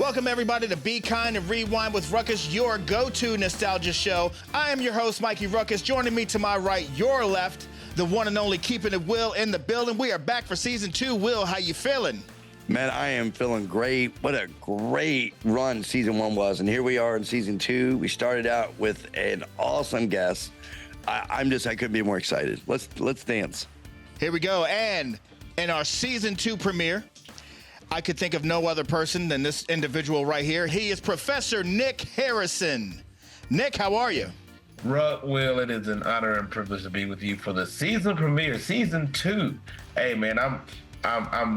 Welcome, everybody, to Be Kind and Rewind with Rukus, your go-to nostalgia show. I am your host, Mikey Rukus. Joining me to my right, your left, the one and only KeepinitWill in the building. We are back for season 2. Will, how you feeling? Man, I am feeling great. What a great run season 1 was. And here we are in season 2. We started out with an awesome guest. I couldn't be more excited. Let's dance. Here we go. And in our season 2 premiere, I could think of no other person than this individual right here. He is Professor Nick Harrison. Nick, how are you? Will, it is an honor and privilege to be with you for the season premiere, season 2. Hey, man, I'm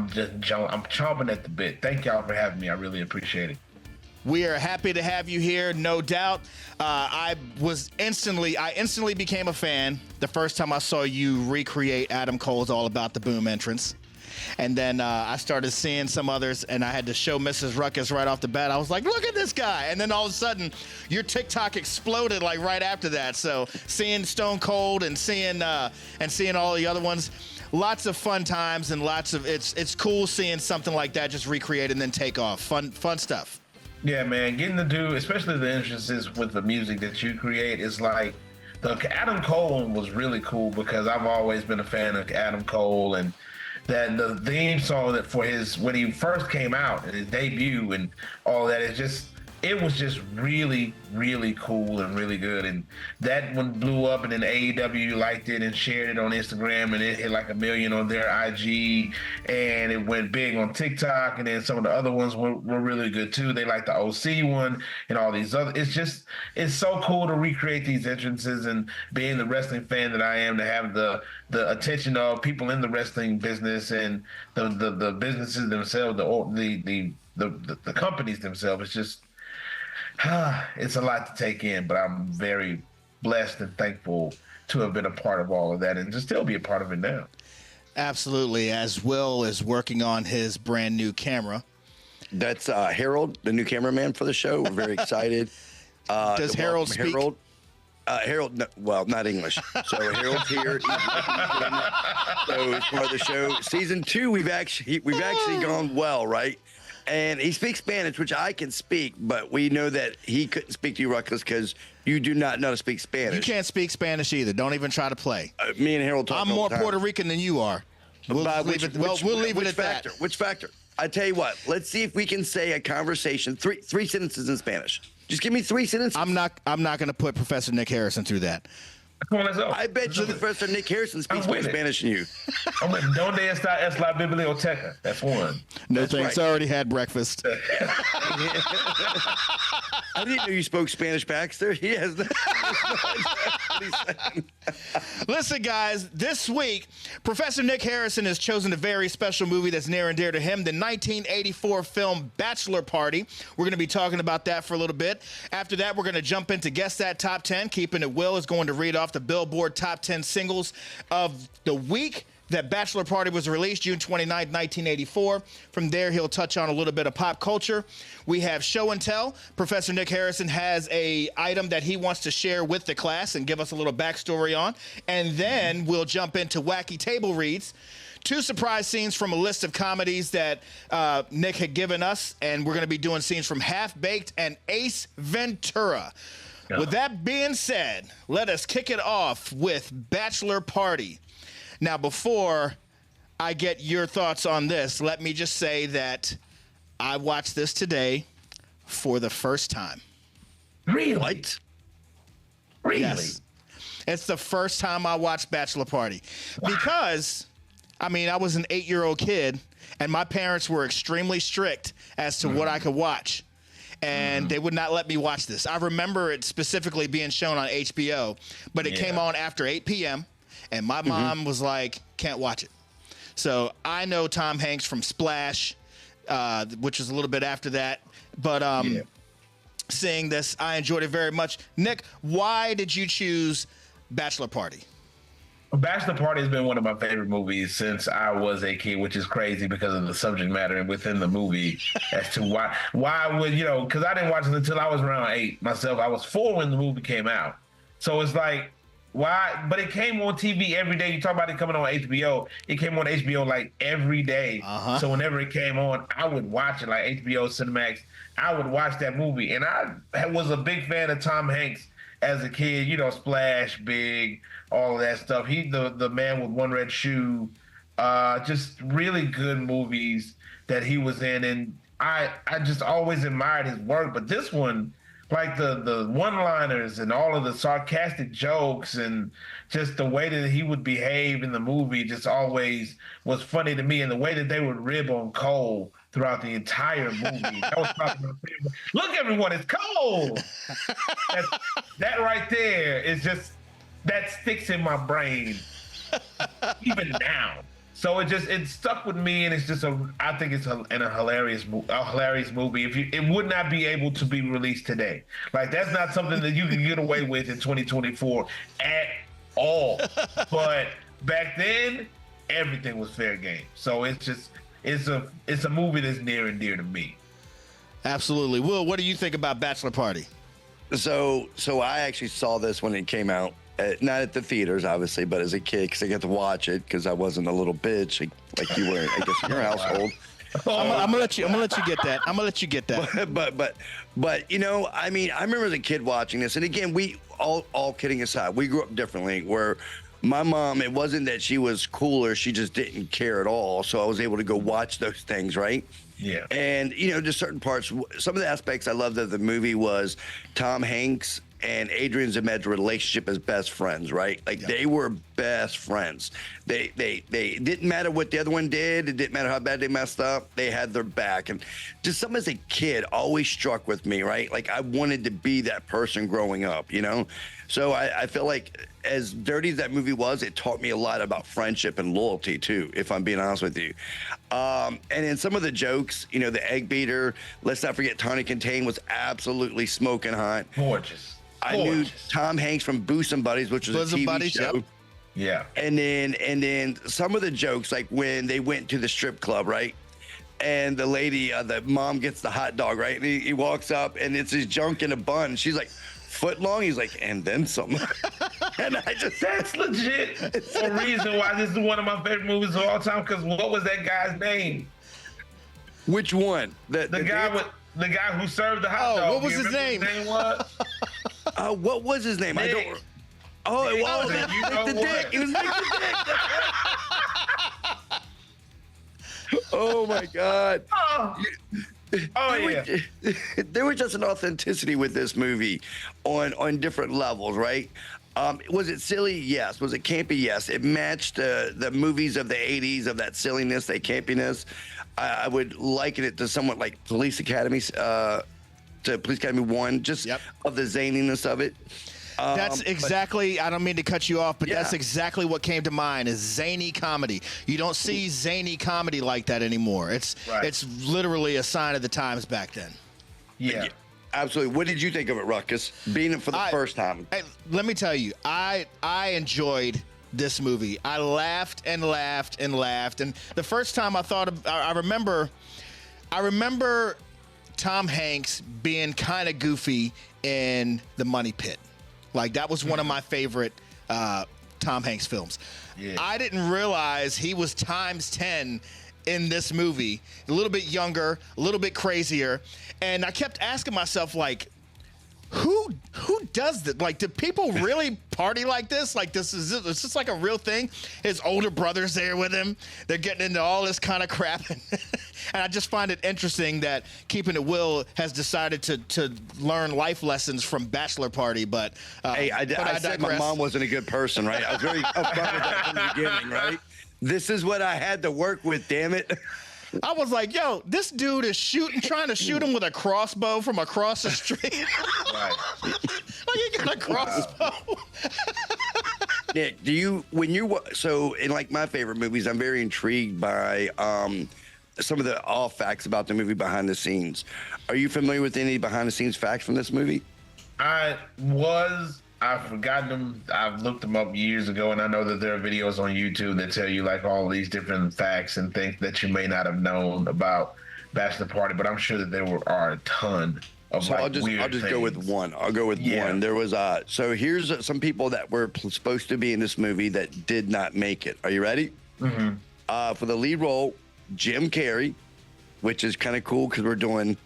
chomping at the bit. Thank y'all for having me. I really appreciate it. We are happy to have you here, no doubt. I instantly became a fan the first time I saw you recreate Adam Cole's All About the Boom entrance. And then I started seeing some others, and I had to show Mrs. Rukus right off the bat. I was like, look at this guy. And then all of a sudden, your TikTok exploded like right after that. So seeing Stone Cold and seeing all the other ones, lots of fun times and it's cool seeing something like that just recreate and then take off. Fun stuff. Yeah, man, getting to do, especially the entrances with the music that you create, is like, the Adam Cole one was really cool because I've always been a fan of Adam Cole, and that the theme song that for his, when he first came out and his debut and all that, it was just really, really cool and really good. And that one blew up, and then AEW liked it and shared it on Instagram, and it hit like 1 million on their IG, and it went big on TikTok. And then some of the other ones were really good too. They like the OC one and all these other. It's so cool to recreate these entrances, and being the wrestling fan that I am, to have the attention of people in the wrestling business and the businesses themselves, the companies themselves. It's just, it's a lot to take in, but I'm very blessed and thankful to have been a part of all of that and to still be a part of it now. Absolutely. As Will is working on his brand new camera. That's Harold, the new cameraman for the show. We're very excited. Does Harold speak? Harold, no, well, not English. So Harold's here. So as part of the show, season 2, we've actually gone well, right? And he speaks Spanish, which I can speak, but we know that he couldn't speak to you, Rukus, because you do not know to speak Spanish. You can't speak Spanish either. Don't even try to play. Me and Harold talk. I'm more Puerto Rican than you are. We'll leave it at that. Which factor? I tell you what. Let's see if we can say a conversation. Three sentences in Spanish. Just give me 3 sentences. I'm not going to put Professor Nick Harrison through that. Come on, let's go. I bet you Professor Nick Harrison speaks more Spanish than you. I'm with Donde está es la biblioteca? That's one. No That's thanks. right. I already had breakfast. I didn't know you spoke Spanish, Baxter. He has Listen, guys, this week, Professor Nick Harrison has chosen a very special movie that's near and dear to him, the 1984 film Bachelor Party. We're going to be talking about that for a little bit. After that, we're going to jump into Guess That Top 10. KeepinitWill is going to read off the Billboard Top 10 singles of the week that Bachelor Party was released, June 29, 1984. From there, he'll touch on a little bit of pop culture. We have Show and Tell. Professor Nick Harrison has a item that he wants to share with the class and give us a little backstory on. And then we'll jump into Wacky Table Reads. 2 surprise scenes from a list of comedies that Nick had given us. And we're going to be doing scenes from Half Baked and Ace Ventura. Yeah. With that being said, let us kick it off with Bachelor Party. Now, before I get your thoughts on this, let me just say that I watched this today for the first time. Really? What? Really? Yes. It's the first time I watched Bachelor Party. Wow. Because, I was an 8-year-old kid, and my parents were extremely strict as to what I could watch. And they would not let me watch this. I remember it specifically being shown on HBO, but it came on after 8 p.m., and my mom was like, can't watch it. So I know Tom Hanks from Splash, which is a little bit after that. But seeing this, I enjoyed it very much. Nick, why did you choose Bachelor Party? Bachelor Party has been one of my favorite movies since I was a kid, which is crazy because of the subject matter within the movie as to why would, because I didn't watch it until I was around 8 myself. I was 4 when the movie came out. So it's like, why? But it came on TV every day. You talk about it coming on HBO. It came on HBO like every day. So whenever it came on, I would watch it, like HBO, Cinemax. I would watch that movie. And I was a big fan of Tom Hanks as a kid. You know, Splash, Big, all of that stuff. He the man with one red shoe. Just really good movies that he was in. And I just always admired his work. But this one, like the one-liners and all of the sarcastic jokes and just the way that he would behave in the movie just always was funny to me. And the way that they would rib on Cole throughout the entire movie. That was probably my favorite. Look, everyone, it's Cole! That right there is just, that sticks in my brain even now. So it stuck with me, and it's just I think it's a hilarious movie. It would not be able to be released today. Like, that's not something that you can get away with in 2024 at all. But back then, everything was fair game. So it's a movie that's near and dear to me. Absolutely. Will, what do you think about Bachelor Party? So I actually saw this when it came out. Not at the theaters, obviously, but as a kid, because I got to watch it because I wasn't a little bitch like you were, I guess, in your household. I'm gonna let you get that. I'm gonna let you get that. But you know, I mean, I remember as a kid watching this, and again, we all kidding aside, we grew up differently. Where my mom, it wasn't that she was cooler, she just didn't care at all. So I was able to go watch those things, right? Yeah. And you know, just certain parts. Some of the aspects I loved of the movie was Tom Hanks and Adrian Zemed's relationship as best friends, right? Like, they were best friends. They didn't matter what the other one did. It didn't matter how bad they messed up. They had their back. And just something as a kid always struck with me, right? Like, I wanted to be that person growing up, you know? So I feel like as dirty as that movie was, it taught me a lot about friendship and loyalty too, if I'm being honest with you. And in some of the jokes, you know, the egg beater, let's not forget Tawny Contain was absolutely smoking hot. Gorgeous. I knew Tom Hanks from Bosom Buddies, which was a TV show. Yep. Yeah. And then some of the jokes, like when they went to the strip club, right? And the lady, the mom gets the hot dog, right? And he walks up and it's his junk in a bun. She's like, foot long. He's like, and then some. And that's legit a reason why this is one of my favorite movies of all time. Because what was that guy's name? Which one? The guy who served the hot dog. What was his name? His name was? What was his name? Nick. I don't. Oh, it was Nick the Dick. It was Nick the Dick. Oh my God. There was just an authenticity with this movie on different levels, right? Was it silly? Yes. Was it campy? Yes. It matched the movies of the 80s, of that silliness, that campiness. I would liken it to somewhat like Police Academy, to Police Academy 1, just of the zaniness of it. That's exactly, I don't mean to cut you off, but that's exactly what came to mind, is zany comedy. You don't see zany comedy like that anymore. It's literally a sign of the times back then. Yeah. Absolutely. What did you think of it, Rukus, being it for the first time? Let me tell you, I enjoyed this movie. I laughed and laughed and laughed. And the first time I remember Tom Hanks being kind of goofy in The Money Pit. Like, that was one of my favorite Tom Hanks films. Yeah. I didn't realize he was times 10 in this movie. A little bit younger, a little bit crazier. And I kept asking myself, like, who does this? Like, do people really party like this? Like, is this like a real thing? His older brother's there with him. They're getting into all this kind of crap. And I just find it interesting that KeepinitWill has decided to learn life lessons from Bachelor Party. But I said my mom wasn't a good person, right? I was very upfront with that from the beginning, right? This is what I had to work with, damn it. I was like, yo, this dude is trying to shoot him with a crossbow from across the street. Right. Like, he got a crossbow. Nick, so in like my favorite movies, I'm very intrigued by some of the off facts about the movie behind the scenes. Are you familiar with any behind the scenes facts from this movie? I've forgotten them. I've looked them up years ago, and I know that there are videos on YouTube that tell you like all these different facts and things that you may not have known about Bachelor Party, but I'm sure that there are a ton of So like I'll just weird go with things. one. I'll go with one. There was so here's some people that were supposed to be in this movie that did not make it. Are you ready? Mm-hmm. For the lead role, Jim Carrey, which is kind of cool because we're doing,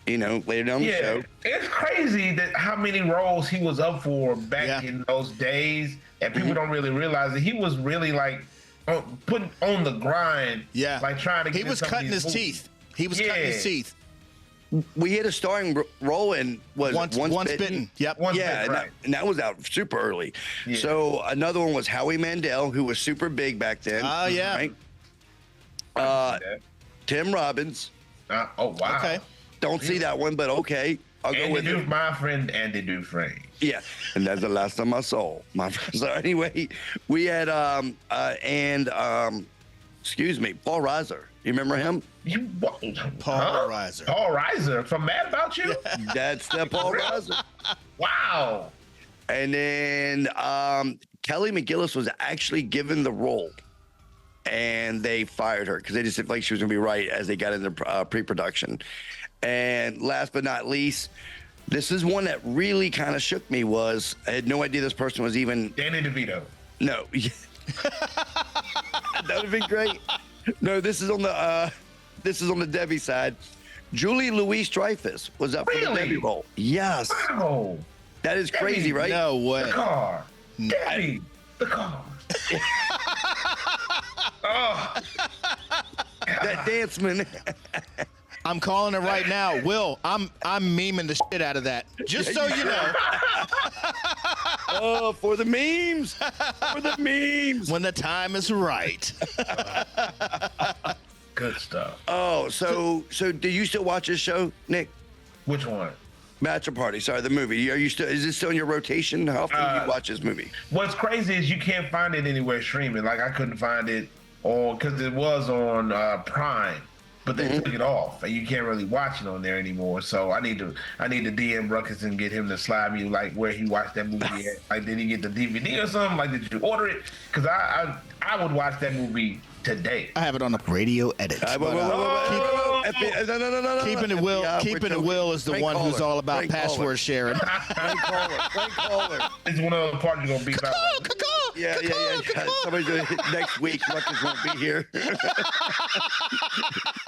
later down the show. It's crazy that how many roles he was up for back in those days, and people don't really realize that he was really like putting on the grind. Yeah, like trying to. He was cutting his teeth. He was cutting his teeth. We had a starring role in Once Bitten. Yep. Once Yeah, Bitten, right. and that was out super early. Yeah. So another one was Howie Mandel, who was super big back then. Oh, yeah. Right? Tim Robbins. Oh wow. Okay. Don't see that one, but okay. I'll go with it. My friend Andy Dufresne. Yeah, and that's the last time I saw my friend. So anyway, we had excuse me, Paul Reiser. You remember him? Paul Reiser. Paul Reiser from Mad About You? That's the Paul Reiser. Wow. And then Kelly McGillis was actually given the role, and they fired her because they just didn't think she was going to be right as they got into pre-production. And last but not least, this is one that really kind of shook me. I had no idea this person was even Danny DeVito. No. That would have been great. No, this is on the Debbie side. Julie Louis-Dreyfus was up for the Debbie role. Yes. Wow. That is crazy, right? No way. The car. Debbie. The car. Oh. That dance man. I'm calling it right now. Will, I'm memeing the shit out of that. Just so you know. Oh, for the memes. For the memes. When the time is right. Good stuff. Oh, so do you still watch this show, Nick? Which one? Bachelor Party. Sorry, the movie. Is it still in your rotation? How often do you watch this movie? What's crazy is you can't find it anywhere streaming. Like I couldn't find it because it was on Prime, but they took it off, and you can't really watch it on there anymore. So I need to DM Rukus and get him to slide me like where he watched that movie at. Like, did he get the DVD or something? Like, did you order it? Because I would watch that movie today. I have it on a radio edit. KeepinitWill is the one who's all about password sharing. Frank Caller. It's one of the parts you're gonna beat out. Yeah. Somebody's doing it next week. Rukus won't be here.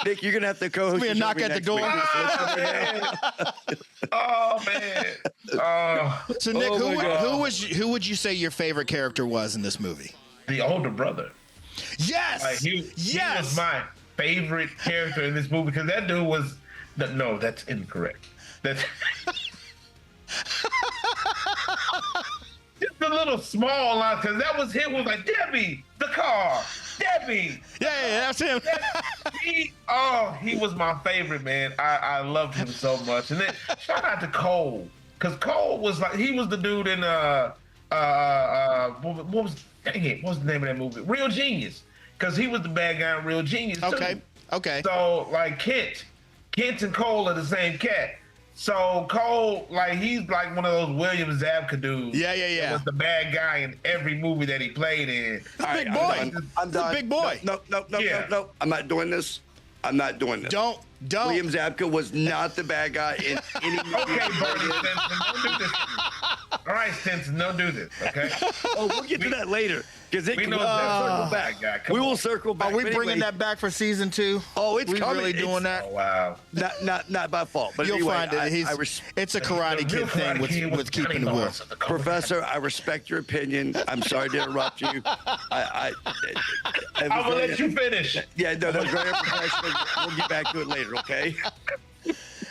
Nick, you're gonna have to co-host. Be a knock at the door. Oh man. So Nick, who would you say your favorite character was in this movie? The older brother. Yes. Like he was my favorite character in this movie because that dude was. No, that's incorrect. That's just a little small line because that was him. Was like Debbie, the car, Debbie. Yeah, that's him. He was my favorite, man. I loved him so much. And then shout out to Cole because Cole was like he was the dude in what was the name of that movie? Real Genius. Because he was the bad guy in Real Genius, too. Okay. So, like, Kent and Cole are the same cat. So, Cole, like, he's like one of those William Zabka dudes. Yeah. That was the bad guy in every movie that he played in. Big boy. I'm done. Big boy. No. I'm not doing this. Don't. William Zabka was not the bad guy in any movie. Okay, Bernie Stinson, don't do this. All right, Stinson, don't do this, okay? We'll get to that later. Because we know circle back, guy. We will circle back. Are we bringing that back for season 2? Oh, it's we coming. Really doing that? Oh, wow. Not by fault, but you'll anyway, find it. It's a Karate Kid thing with Keeping It Will. Professor, I respect your opinion. I'm sorry to interrupt you. I will let you finish. Yeah, no, that was very unprofessional. We'll get back to it later, okay?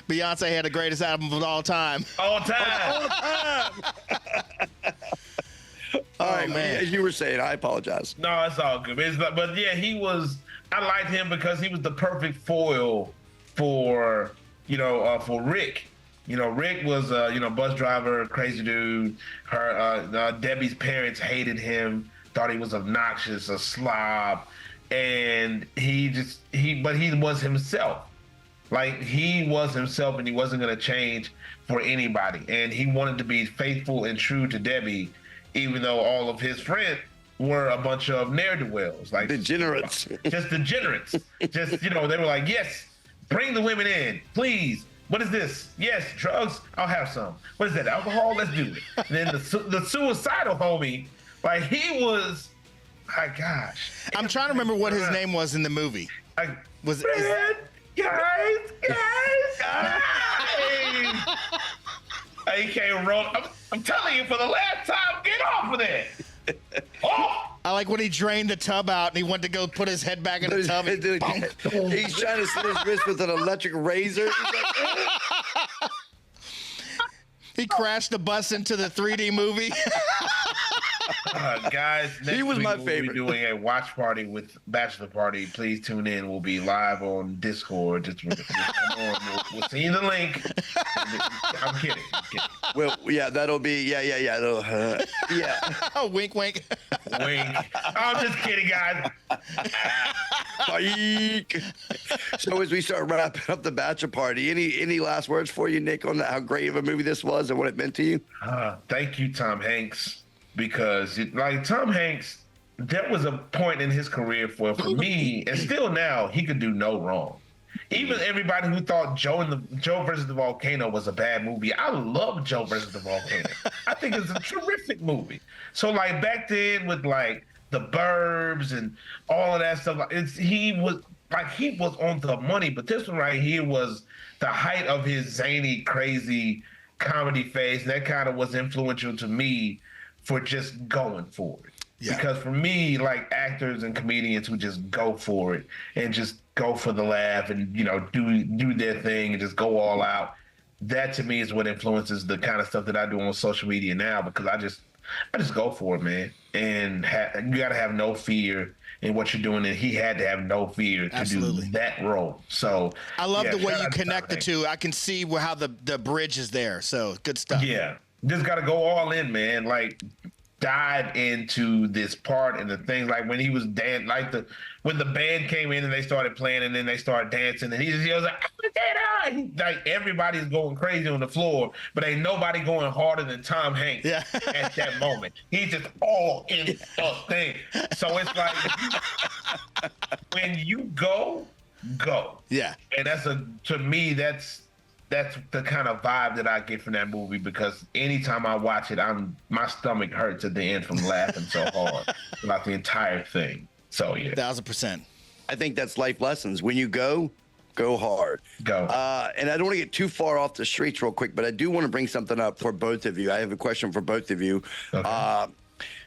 Beyonce had the greatest album of all time. All time. All right, man. As you were saying, I apologize. No, it's all good. But yeah, I liked him because he was the perfect foil for Rick. Rick was bus driver, crazy dude. Debbie's parents hated him, thought he was obnoxious, a slob, and he was himself. Like, he was himself, and he wasn't going to change for anybody. And he wanted to be faithful and true to Debbie, even though all of his friends were a bunch of ne'er-do-wells. Like, degenerates. Just degenerates. They were like, yes, bring the women in, please. What is this? Yes, drugs. I'll have some. What is that? Alcohol? Let's do it. And then the suicidal homie, like he was, my gosh. I'm trying to remember what his name was in the movie. Guys. He came roll. I'm telling you for the last time, get off of that. Oh! I like when he drained the tub out and he went to go put his head back in the tub. Dude, he's trying to slit his wrist with an electric razor. He's like, He crashed the bus into the 3D movie. Guys, next He was week my we'll favorite. be doing a watch party with Bachelor Party. Please tune in. We'll be live on Discord. Just come on. We'll send you the link. I'm kidding. well, yeah, that'll be, yeah. Oh, wink, wink. Wink. I'm just kidding, guys. Psych. So as we start wrapping up the Bachelor Party, any last words for you, Nick, on how great of a movie this was and what it meant to you? Thank you, Tom Hanks, because like Tom Hanks, there was a point in his career for me, and still now, he could do no wrong. Even everybody who thought Joe versus the Volcano was a bad movie, I love Joe versus the Volcano. I think it's a terrific movie. So like back then with like the Burbs and all of that stuff, he was on the money, but this one right here was the height of his zany, crazy comedy phase. And that kind of was influential to me for just going for it. Yeah. Because for me, like actors and comedians who just go for it and just go for the laugh and, you know, do their thing and just go all out, that to me is what influences the kind of stuff that I do on social media now, because I just go for it, man. And you got to have no fear in what you're doing, and he had to have no fear to do that role. So I love the way you connect the two. I can see how the bridge is there. So good stuff. Yeah, just got to go all in, man. Like dive into this part and the things, like when he was when the band came in and they started playing and then they started dancing and he was like, like everybody's going crazy on the floor, but ain't nobody going harder than Tom Hanks at that moment. He's just all in the thing. So it's like when you go. Yeah. And to me, that's the kind of vibe that I get from that movie, because anytime I watch it, my stomach hurts at the end from laughing so hard about the entire thing. So yeah, 1000%. I think that's life lessons. When you go hard. Go. And I don't want to get too far off the streets real quick, but I do want to bring something up for both of you. I have a question for both of you. Okay.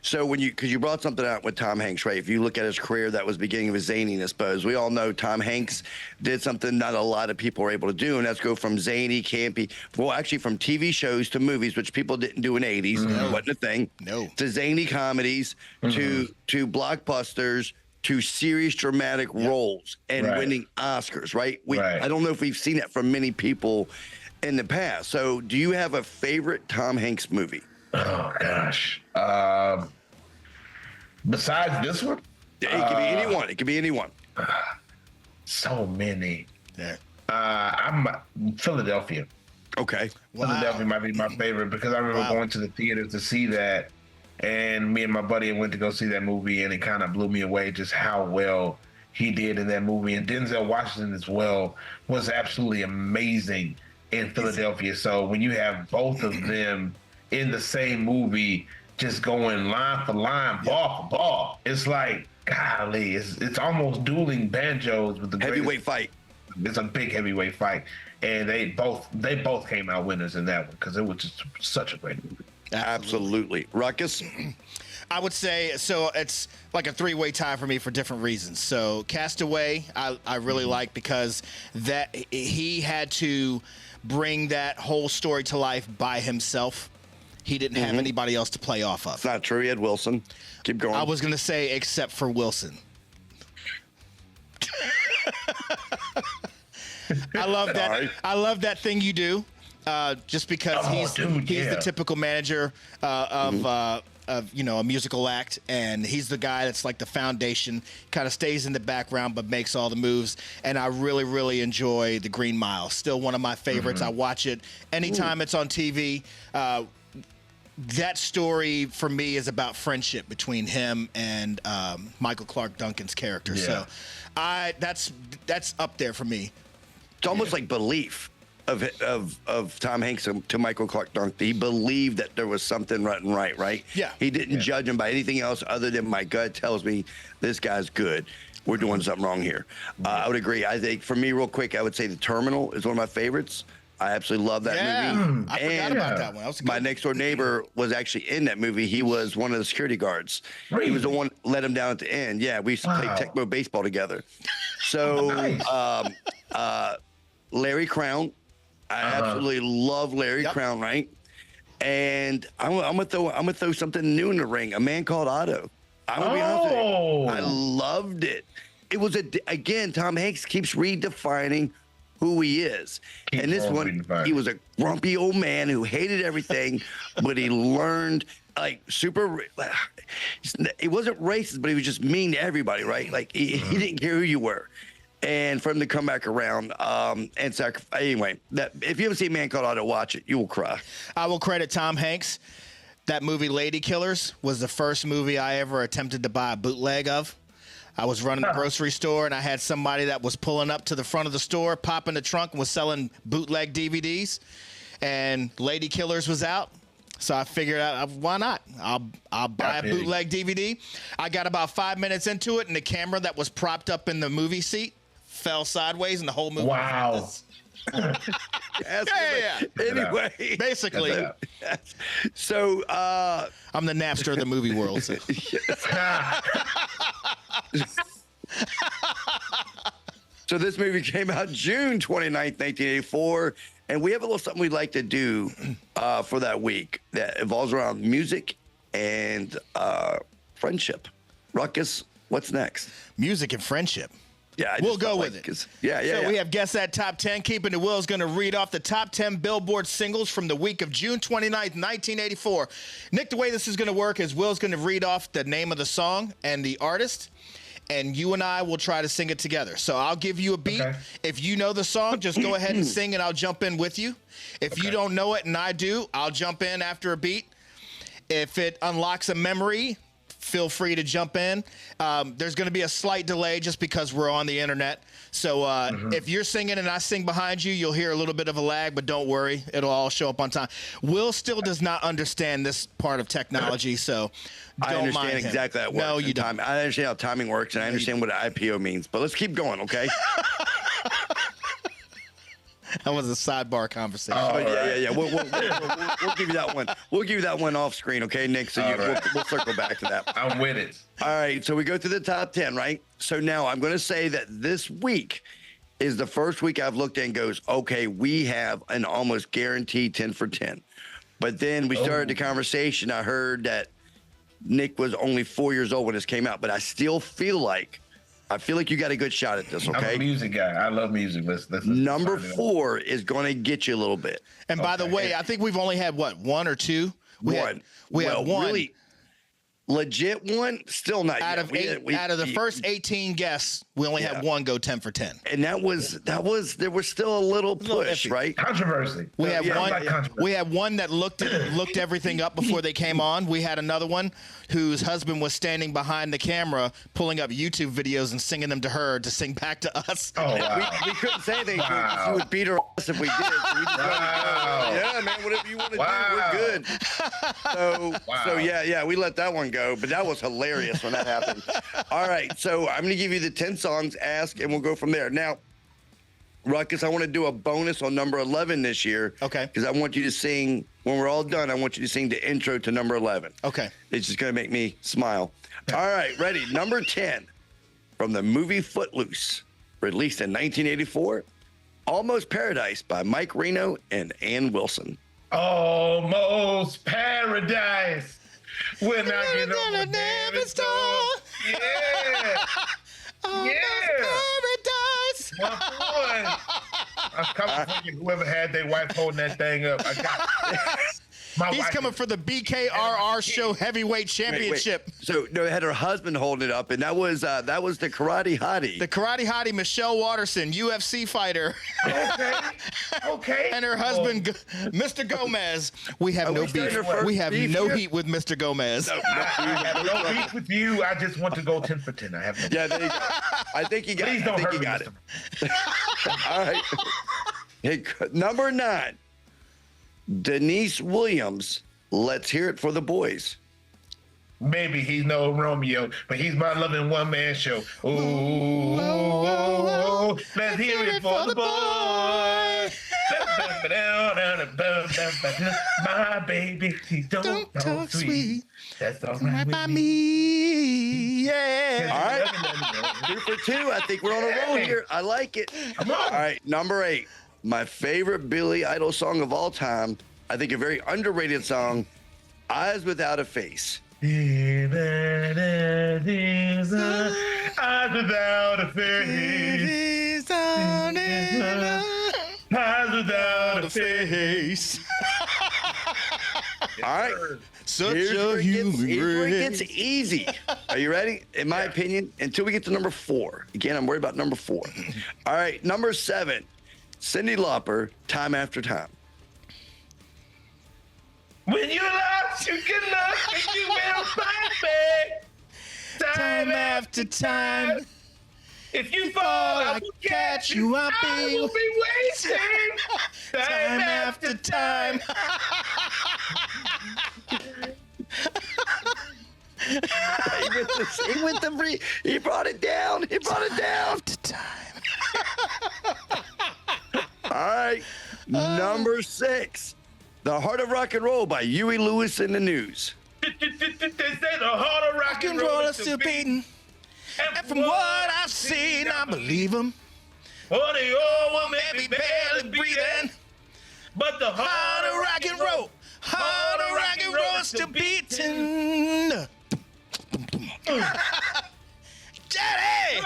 So because you brought something out with Tom Hanks, right? If you look at his career, that was the beginning of his zaniness. But as we all know, Tom Hanks did something not a lot of people are able to do, and that's go from zany, campy, actually from TV shows to movies, which people didn't do in the 80s. Mm-hmm. Wasn't a thing. No. To zany comedies, to blockbusters, to serious dramatic roles and winning Oscars, right? I don't know if we've seen that from many people in the past. So do you have a favorite Tom Hanks movie? Oh, gosh. Besides this one? It could be anyone. It could be anyone. So many. Yeah. I'm Philadelphia. Okay. Wow. Philadelphia might be my favorite, because I remember going to the theater to see that. And me and my buddy went to go see that movie, and it kind of blew me away just how well he did in that movie. And Denzel Washington as well was absolutely amazing in Philadelphia. So when you have both of them in the same movie, just going line for line, ball for ball, it's like, golly, it's almost dueling banjos with the heavyweight fight. It's a big heavyweight fight, and they both came out winners in that one, because it was just such a great movie. Absolutely. Rukus? I would say, so it's like a three-way tie for me for different reasons. So Castaway, I really like, because that he had to bring that whole story to life by himself. He didn't have anybody else to play off of. It's not true. He had Wilson. Keep going. I was going to say, except for Wilson. I love that. Sorry. I love that thing you do. Just because he's the typical manager of a musical act, and he's the guy that's like the foundation, kind of stays in the background but makes all the moves. And I really, really enjoy The Green Mile. Still one of my favorites. I watch it anytime it's on TV. That story for me is about friendship between him and Michael Clark Duncan's character. Yeah. So that's up there for me. It's almost like belief. of Tom Hanks to Michael Clark Duncan. He believed that there was something right. Yeah. He didn't judge him by anything else other than my gut tells me this guy's good. We're doing something wrong here. I would agree. I think for me, real quick, I would say The Terminal is one of my favorites. I absolutely love that movie. I forgot about that one. That was my next door neighbor was actually in that movie. He was one of the security guards. Really? He was the one that let him down at the end. Yeah, we used to play Tecmo baseball together. So, Larry Crown. I absolutely love Larry Crown, right? And I'm gonna throw something new in the ring. A Man Called Otto. I'm gonna be honest with you. I loved it. It was again. Tom Hanks keeps redefining who he is. And this one, he was a grumpy old man who hated everything, but he learned like super. It wasn't racist, but he was just mean to everybody, right? Like he didn't care who you were. And for him to come back around and sacrifice. Anyway, that if you haven't seen Man Called Otto, watch it. You will cry. I will credit Tom Hanks. That movie, Lady Killers, was the first movie I ever attempted to buy a bootleg of. I was running the grocery store, and I had somebody that was pulling up to the front of the store, popping the trunk, and was selling bootleg DVDs. And Lady Killers was out, so I figured out, why not? I'll buy a bootleg DVD. I got about 5 minutes into it, and the camera that was propped up in the movie seat fell sideways, and the whole movie. Wow. Anyway, basically. So I'm the Napster of the movie world. So. So this movie came out June 29th, 1984, and we have a little something we'd like to do for that week that involves around music and friendship. Ruckus, what's next? Music and friendship. Yeah, we'll go with it. So we have Guess That Top 10. KeepinitWill is going to read off the top 10 Billboard singles from the week of June 29th, 1984. Nick, the way this is going to work is Will's going to read off the name of the song and the artist, and you and I will try to sing it together. So I'll give you a beat. Okay. If you know the song, just go ahead and sing, and I'll jump in with you. If you don't know it and I do, I'll jump in after a beat. If it unlocks a memory, feel free to jump in. There's going to be a slight delay just because we're on the internet. So if you're singing and I sing behind you, you'll hear a little bit of a lag, but don't worry. It'll all show up on time. Will still does not understand this part of technology, so don't I understand mind him. exactly how it works. No, you don't. I understand how timing works, and I understand what an IPO means. But let's keep going, okay? That was a sidebar conversation. Yeah. We'll give you that one. We'll give you that one off screen, okay, Nick? So we'll circle back to that. I'm with it. All right, so we go through the top 10, right? So now I'm going to say that this week is the first week I've looked at and goes, okay, we have an almost guaranteed 10 for 10. But then we started the conversation. I heard that Nick was only 4 years old when this came out, but I still feel like you got a good shot at this, okay? I'm a music guy. I love music. Let's Number 4 is going to get you a little bit. And by the way, I think we've only had, what, one or two? We have one. Really legit one, still not out yet. Out of the first 18 guests, we only had one go 10 for 10. And that was there was still a little push, right? Controversy. We had we had one that looked everything up before they came on. We had another one whose husband was standing behind the camera pulling up YouTube videos and singing them to her to sing back to us. Oh, wow. we couldn't say anything to her because she would beat her ass if we did. So we just yeah, man, whatever you want to do, we're good. So yeah, we let that one go. But that was hilarious when that happened. All right, so I'm going to give you the 10 songs, ask, and we'll go from there. Now, Ruckus, I want to do a bonus on number 11 this year. Okay. Because I want you to sing, when we're all done, I want you to sing the intro to number 11. Okay. It's just going to make me smile. All right, ready. Number 10, from the movie Footloose, released in 1984, Almost Paradise by Mike Reno and Ann Wilson. Almost Paradise. When I get on the damn store. Yeah. Paradise. My boy. I'm coming for you, whoever had their wife holding that thing up. I got He's coming for the BKRR Show Heavyweight Championship. Wait. So no, it had her husband holding it up, and that was the Karate Hottie. The Karate Hottie, Michelle Watterson, UFC fighter. Okay. And her husband, Mr. Gomez. We have no beef. We have no heat with Mr. Gomez. I have no beef with you. I just want to go 10 for 10. I have no beef. Yeah, there you go. I think you got it. Please don't hurt me, it. All right. Number 9, Denise Williams. Let's hear it for the boys. Maybe he's no Romeo, but he's my loving one-man show. Ooh, let's hear it for the boy. My baby, she don't talk sweet. That's all right by me. Yeah. All right. 2 for 2. I think we're on a roll here. I like it. Come on. All right. Number 8. My favorite Billy Idol song of all time. I think a very underrated song. Eyes Without a Face. Eyes without a face. Eyes without a face. All right. Such Here's a where human it gets race. easy. Are you ready? In my opinion, until we get to number 4. Again, I'm worried about number 4. All right, number 7. Cyndi Lauper, Time After Time. When you lost, you get lost, and you will find me. Time after time. If you fall, I will catch you. I will be waiting. Time after time. He brought it down. He brought it down. After time. All right. Number 6. The Heart of Rock and Roll by Huey Lewis and the News. They say the heart of rock and roll is still beating. And from what I've seen, I believe him. Oh, the old one may Maybe be barely breathing, but the Heart of rock and roll. Heart of rock and roll is still beating. Daddy!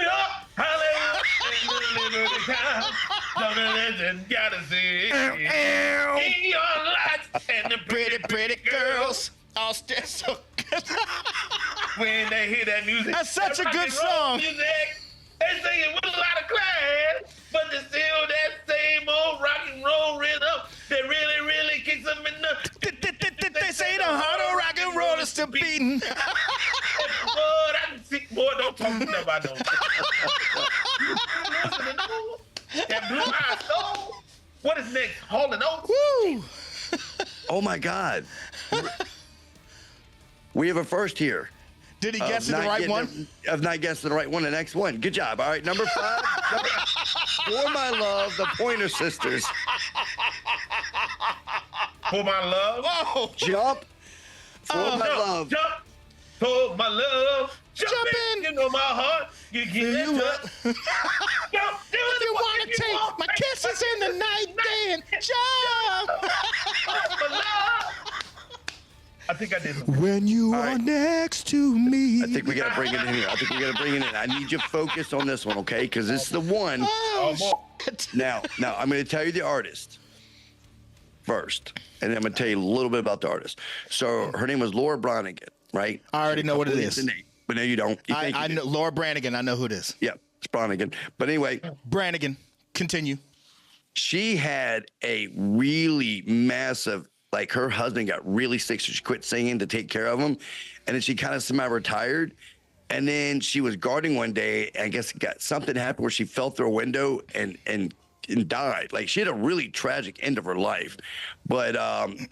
Gotta see in your lights and the Pretty girls. All still so good. when they hear that music. That's such that a good rock and roll song. Music, they sing it with a lot of class, but there's still that same old rock and roll rhythm that really kicks them in the. They say the heart of rock and roll is still beating. Boy, I can see. Boy, don't talk to them. I don't. That blue eyed soul. What is next? Hall and Oates. Woo! Oh, my God. We have a first here. Did he guess the right one? Of not guessing the right one, the next one. Good job. All right, number 5. For My Love, the Pointer Sisters. For my love. Whoa! Jump. For My Love. Jump. For my love. Jump in. You know my heart. You get You it up. up. Jump. Do If you want to take my kisses in the night, then jump. For love. I think I did. When you All are right. next to me. I think we got to bring it in here. I need you focused on this one, okay? Because this is the one. Oh, boy. shit. Now, I'm going to tell you the artist first, and then I'm going to tell you a little bit about the artist. So her name was Laura Branigan, right? I already know what it It's is. the name, but no, you don't. You think I you know do. Laura Branigan. I know who it is. Yeah, it's Branigan. But anyway, Branigan. Continue. she had a really massive, like her husband got really sick, so she quit singing to take care of him. And then she kind of semi-retired. And then she was guarding one day, and I guess something happened where she fell through a window and died. Like, she had a really tragic end of her life. But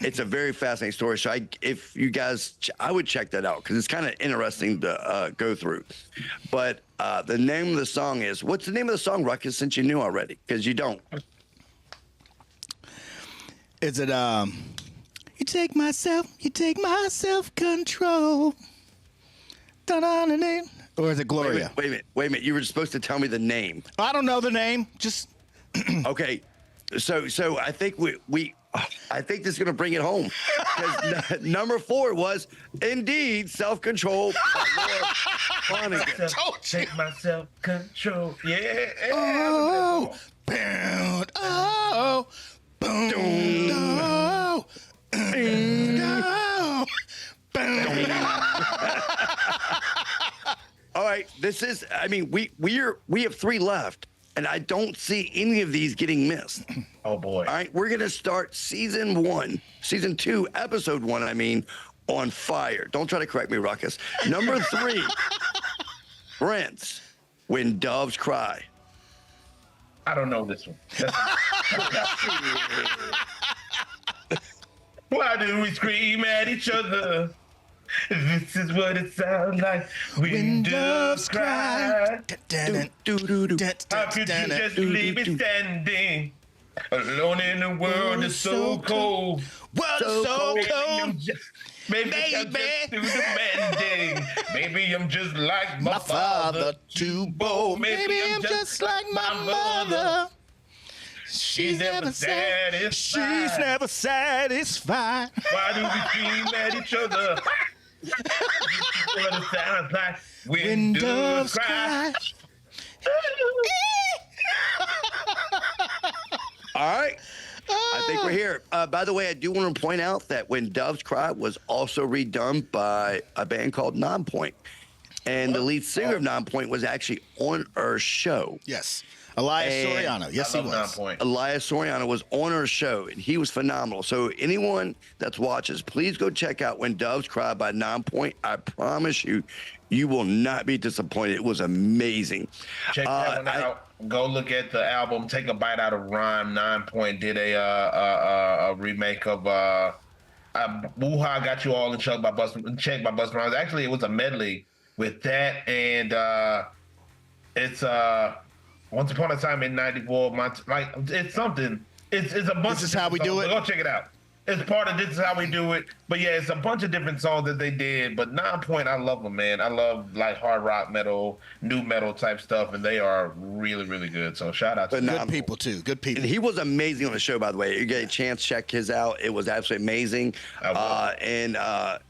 it's a very fascinating story. So if you guys, I would check that out because it's kind of interesting to go through. But the name of the song is, what's the name of the song, Ruckus, since you knew already? Because you don't. Is it you take my self-control. Da-da-da-da. Or is it Gloria? Wait a minute. You were supposed to tell me the name. I don't know the name. Just Okay. So I think I think this is going to bring it home. 'Cause number 4 was indeed Self-Control by Laura Branigan. Take my self-control. Yeah. oh, bound, oh, boom, oh, oh, boom. All right, this is. I mean, we have 3 left, and I don't see any of these getting missed. Oh boy. All right, we're gonna start season 2, episode 1. I mean, on fire. Don't try to correct me, Ruckus. Number 3, Prince, When Doves Cry. I don't know this one. Why do we scream at each other? This is what it sounds like when doves cry. How could you just leave me standing alone in a world that's so cold? World is so cold. Maybe I'm just too demanding. Maybe I'm just like my father, too bold. Maybe I'm just like my mother. She's never satisfied. She's never satisfied. Why do we scream at each other? What it sounds like when doves cry. All right. I think we're here. By the way, I do want to point out that When Doves Cry was also redone by a band called Nonpoint. And the lead singer of Nonpoint was actually on our show. Yes. Elias Soriano. Yes, he was. Elias Soriano was on our show, and he was phenomenal. So anyone that's watches, please go check out When Doves Cry by Nonpoint. I promise you, you will not be disappointed. It was amazing. Check that one out. Go look at the album. Take a bite out of rhyme. 9 did a remake of Woo-Ha Got You All in Check by Busta Rhymes. Actually, it was a medley with that, and it's Once Upon a Time in '94. It's something. It's a bunch. This is of how we do it. Go check it out. It's part of This Is How We Do It. But yeah, it's a bunch of different songs that they did. But 9, I love them, man. I love like hard rock metal, new metal type stuff, and they are really, really good. So shout out to them. Good people too. Good people. And he was amazing on the show, by the way. You get a chance to check his out. It was absolutely amazing. And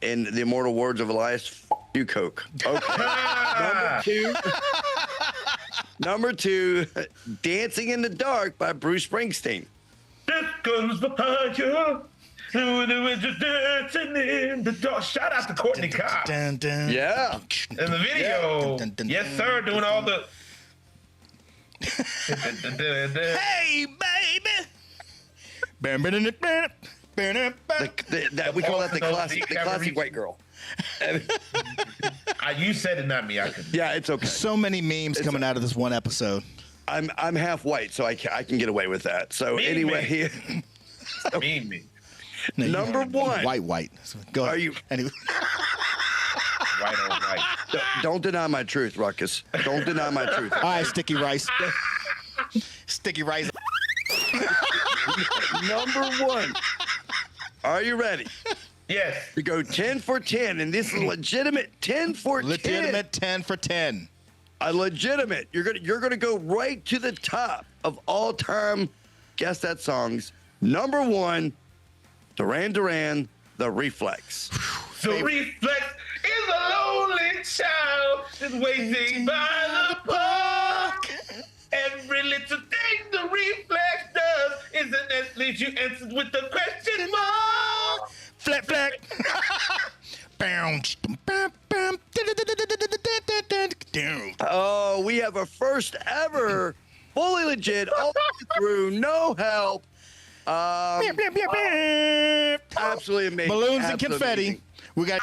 in the immortal words of Elias, you Coke. Okay. Number two, Dancing in the Dark by Bruce Springsteen. This comes behind you. Dancing in the dark. Shout out to Courtney Cox. Yeah. In the video. Yes, sir. Doing all the. Hey, baby. We call that the classic white girl. You said it, not me. I could. Yeah, it's okay. So many memes coming out of this one episode. I'm half white, so I can get away with that. So Me. No, number one. White. So go ahead. Are you? Anyway. White on white. Don't deny my truth, Rukus. Don't deny my truth. All right, Sticky Rice. Sticky Rice. Number one. Are you ready? Yes. To go 10 for 10, and this is legitimate 10 for 10. Legitimate 10 for 10. A legitimate. You're gonna go right to the top of all time. Guess that songs. Number one, Duran Duran, The Reflex. The Reflex is a lonely child just waiting by the park. Every little thing the Reflex does isn't as leaves you answered with the question mark. Flat. Oh, we have a first ever, fully legit, all the way through, no help. Absolutely amazing. Balloons and Absolutely confetti. amazing. We got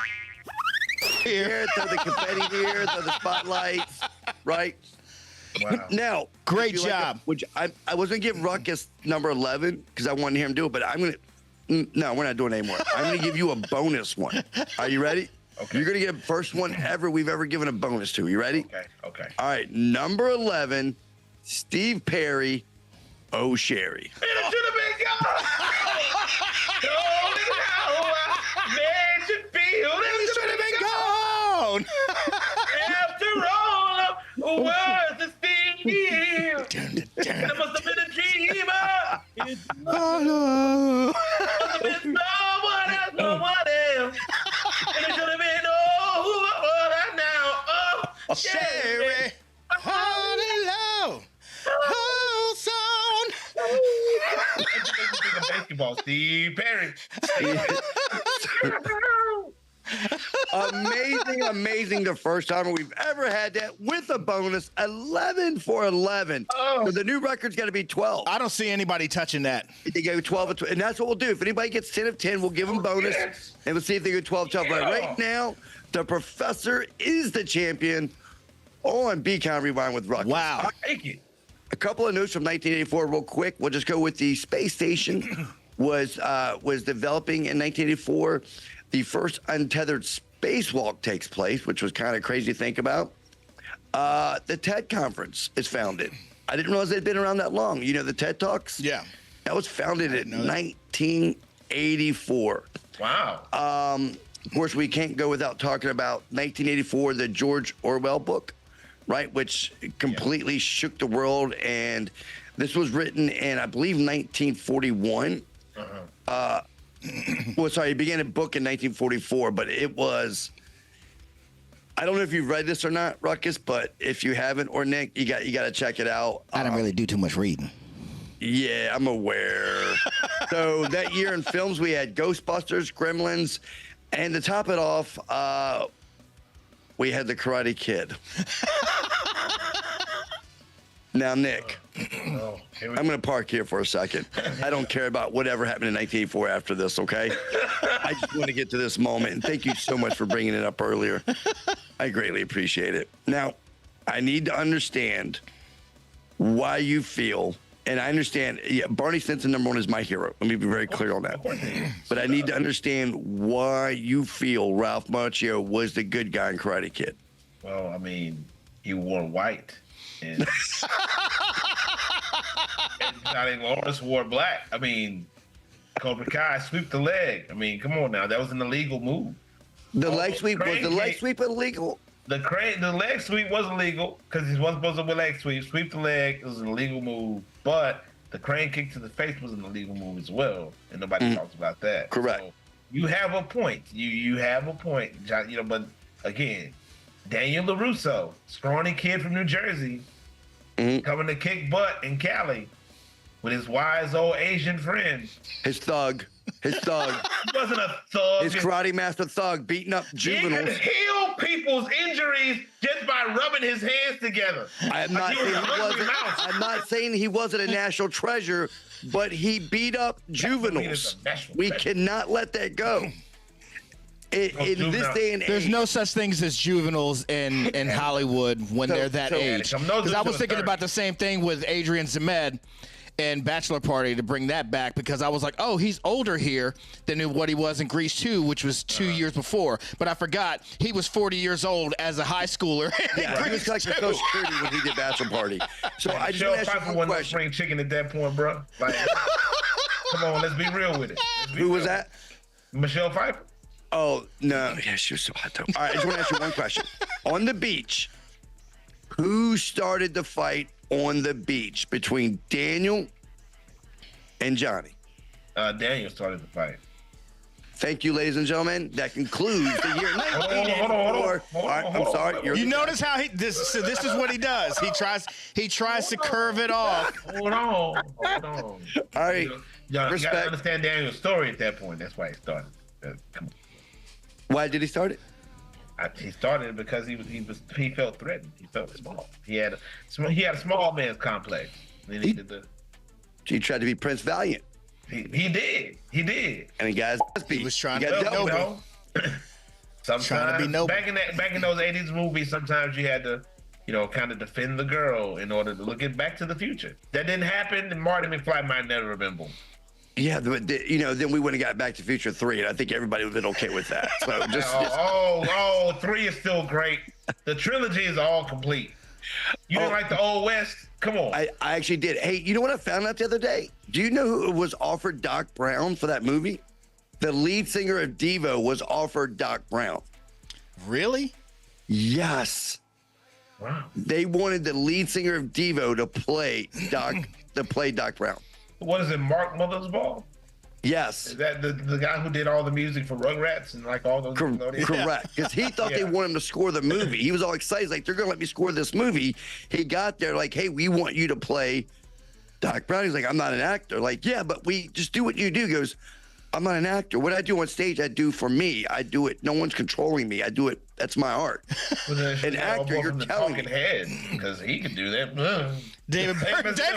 Here, throw the confetti here, throw the spotlights, right? Wow. Now, Great would you job. I was going to give Rukus number 11 because I wanted him to do it, but I'm going to. No, we're not doing it anymore. I'm going to give you a bonus one. Are you ready? Okay. You're going to get the first one we've ever given a bonus to. You ready? Okay. All right. Number 11, Steve Perry, Oh Sherry. It should have been gone. Told it how I made you feel. It should have been gone. After all of words that sting you, it must have been a dreamer. It must have been someone else. And it should have been what I now. Oh, Sherry. Holy low. Whole song. Basketball, Steve Perry. Amazing. The first time we've ever had that with a bonus, 11 for 11. Oh. So the new record's got to be 12. I don't see anybody touching that. They go 12, and that's what we'll do. If anybody gets 10 of 10, we'll give them bonus, and we'll see if they go 12. But right now, the professor is the champion on Be Kind Rewind with Rukus. Wow. Take it. A couple of notes from 1984 real quick. We'll just go with the space station was developing in 1984. The first untethered spacewalk takes place, which was kind of crazy to think about. The TED Conference is founded. I didn't realize they'd been around that long. You know, the TED Talks? Yeah. That was founded in 1984. Wow. Of course, we can't go without talking about 1984, the George Orwell book, right, which completely shook the world. And this was written in, I believe, 1941. Well, sorry, it began a book in 1944, but it was, I don't know if you've read this or not, Ruckus, but if you haven't, or Nick, you got to check it out. I don't really do too much reading. Yeah, I'm aware. So that year in films, we had Ghostbusters, Gremlins, and to top it off, we had The Karate Kid. Now, Nick, I'm going to park here for a second. I don't care about whatever happened in 1984 after this, okay? I just want to get to this moment, and thank you so much for bringing it up earlier. I greatly appreciate it. Now, I need to understand why you feel, and I understand, Barney Stinson, number one, is my hero. Let me be very clear on that. But I need to understand why you feel Ralph Macchio was the good guy in Karate Kid. Well, I mean, he wore white. And Johnny Lawrence wore black. I mean, Cobra Kai sweep the leg. I mean, come on now. That was an illegal move. The leg sweep, was the leg sweep illegal? The leg sweep was illegal because he wasn't supposed to leg sweep. Sweep the leg, it was an illegal move. But the crane kick to the face was an illegal move as well. And nobody talks about that. Correct. So you have a point. You have a point, John, you know, but again, Daniel LaRusso, scrawny kid from New Jersey, coming to kick butt in Cali with his wise old Asian friend. His thug. He wasn't a thug. His karate master thug beating up juveniles. He could heal people's injuries just by rubbing his hands together. I'm not saying he wasn't a national treasure, but he beat up juveniles. We cannot let that go. In this day and age, there's no such things as juveniles in Hollywood when they're that age. Because I was thinking about the same thing with Adrian Zemed and Bachelor Party, to bring that back, because I was like, oh, he's older here than what he was in Grease 2, which was 2 years before. But I forgot he was 40 years old as a high schooler. Yeah, he was like the Social Security when he did Bachelor Party. So I just want to ask you one question. Spring chicken at that point, bro. Like, come on, let's be real with it. Who was that? Michelle Pfeiffer. Oh, no. Yeah, she was so hot, though. All right, I just want to ask you one question. On the beach, who started the fight on the beach between Daniel and Johnny? Daniel started the fight. Thanto you, ladies and gentlemen. That concludes the year 1984. Hold on. I'm sorry. You notice how this is what he does. He tries to curve it off. Hold on. All right. You gotta understand Daniel's story at that point. That's why he started. Come on. Why did he start it? He started it because he felt threatened. He felt small. He had a small man's complex. He tried to be Prince Valiant. He did. And he got his beat. He was trying to be noble. Sometimes trying to be noble. back in those 80s movies, sometimes you had to, kind of defend the girl in order to look at Back to the Future. That didn't happen, and Marty McFly might never have been born. Yeah, then we wouldn't have got Back to Future 3, and I think everybody would have been okay with that. So just 3 is still great. The trilogy is all complete. You didn't like the Old West? Come on. I actually did. Hey, you know what I found out the other day? Do you know who was offered Doc Brown for that movie? The lead singer of Devo was offered Doc Brown. Really? Yes. Wow. They wanted the lead singer of Devo to play Doc Brown. What is it, Mark Mothersbaugh? Yes. Is that the guy who did all the music for Rugrats and like all those? Correct. Because he thought they wanted him to score the movie. He was all excited. He's like, they're going to let me score this movie. He got there like, hey, we want you to play Doc Brown. He's like, I'm not an actor. Like, yeah, but we just do what you do. He goes, I'm not an actor. What I do on stage, I do for me. I do it. No one's controlling me. I do it. That's my art. An actor, you're telling me. Head, because he can do that. David Byrne. Get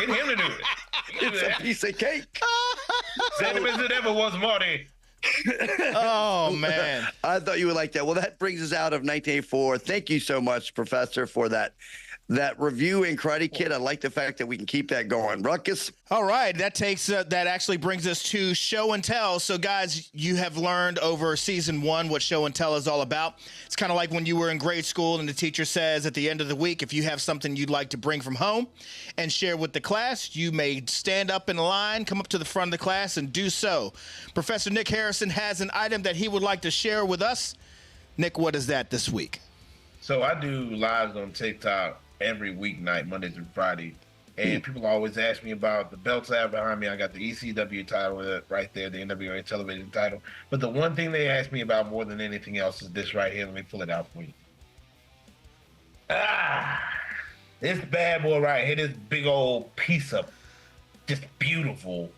him to do it. It's a piece of cake. Same as it ever was, Marty. Oh, man. I thought you would like that. Well, that brings us out of 1984. Thank you so much, Professor, for that that review in Karate Kid. I like the fact that we can keep that going. Ruckus. All right, that takes that actually brings us to show and tell. So, guys, you have learned over season 1 what show and tell is all about. It's kind of like when you were in grade school and the teacher says at the end of the week, if you have something you'd like to bring from home and share with the class, you may stand up in a line, come up to the front of the class, and do so. Professor Nick Harrison has an item that he would like to share with us. Nick, what is that this week? So I do lives on TikTok every weeknight, Monday through Friday. And people always ask me about the belts I have behind me. I got the ECW title right there, the NWA television title. But the one thing they ask me about more than anything else is this right here. Let me pull it out for you. This bad boy right here, this big old piece of just beautiful,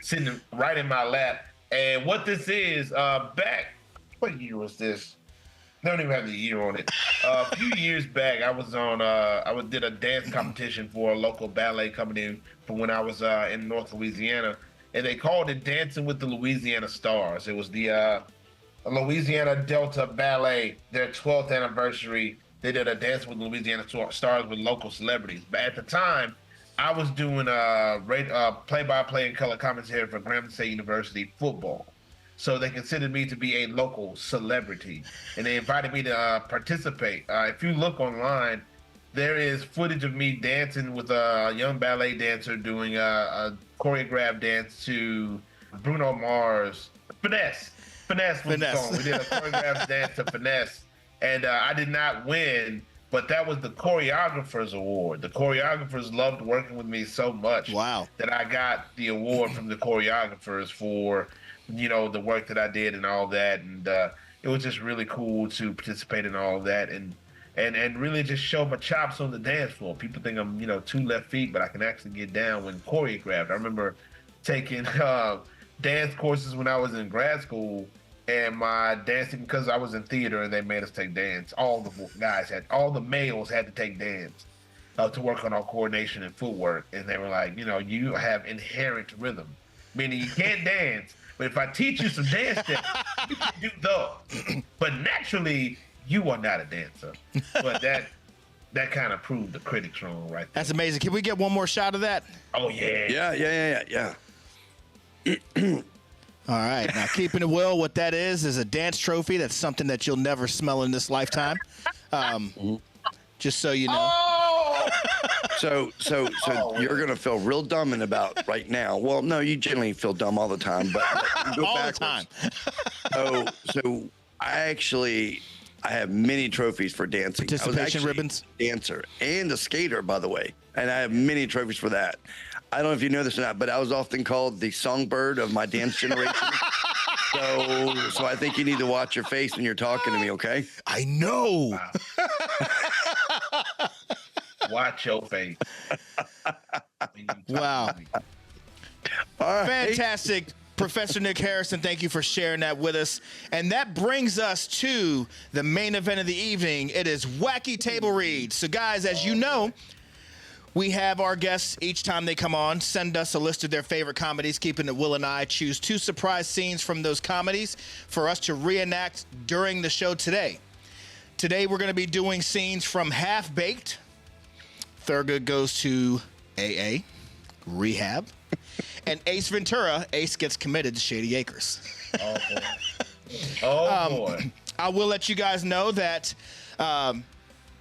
sitting right in my lap. And what this is, what year was this? I don't even have the year on it. A few years back, I was on. Did a dance competition for a local ballet company from when I was in North Louisiana, and they called it Dancing with the Louisiana Stars. It was the Louisiana Delta Ballet, their 12th anniversary. They did a Dance with Louisiana Stars with local celebrities. But at the time, I was doing play-by-play and color commentary for Grambling State University football. So they considered me to be a local celebrity, and they invited me to participate. If you look online, there is footage of me dancing with a young ballet dancer doing a choreographed dance to Bruno Mars. Finesse was the song. We did a choreographed dance to Finesse, and I did not win, but that was the choreographer's award. The choreographers loved working with me so much that I got the award from the choreographers for the work that I did and all that. And it was just really cool to participate in all of that and really just show my chops on the dance floor. People think I'm, 2 left feet, but I can actually get down when choreographed. I remember taking dance courses when I was in grad school, and my dancing, because I was in theater and they made us take dance. All the males had to take dance to work on our coordination and footwork. And they were like, you have inherent rhythm, meaning you can't dance, but if I teach you some dance steps, you can do those. But naturally, you are not a dancer. But that kind of proved the critics wrong right there. That's amazing. Can we get one more shot of that? Oh, yeah. Yeah. All right. Now, KeepinitWill, what that is a dance trophy. That's something that you'll never smell in this lifetime. Just so you know. Oh! So you're gonna feel real dumb in about right now. Well, no, you generally feel dumb all the time, but go all backwards. the time. So I have many trophies for dancing. Participation ribbons. A dancer and a skater, by the way, and I have many trophies for that. I don't know if you know this or not, but I was often called the songbird of my dance generation. So I think you need to watch your face when you're talking to me, okay? I know. Wow. Watch your face. Wow. All right. Fantastic. Professor Nick Harrison, thank you for sharing that with us. And that brings us to the main event of the evening. It is Wacky Table Reads. So, guys, as you know, we have our guests each time they come on send us a list of their favorite comedies. KeepinitWill and I choose 2 surprise scenes from those comedies for us to reenact during the show today. Today we're going to be doing scenes from Half Baked. Thurgood goes to AA, rehab, and Ace Ventura. Ace gets committed to Shady Acres. Oh boy. I will let you guys know that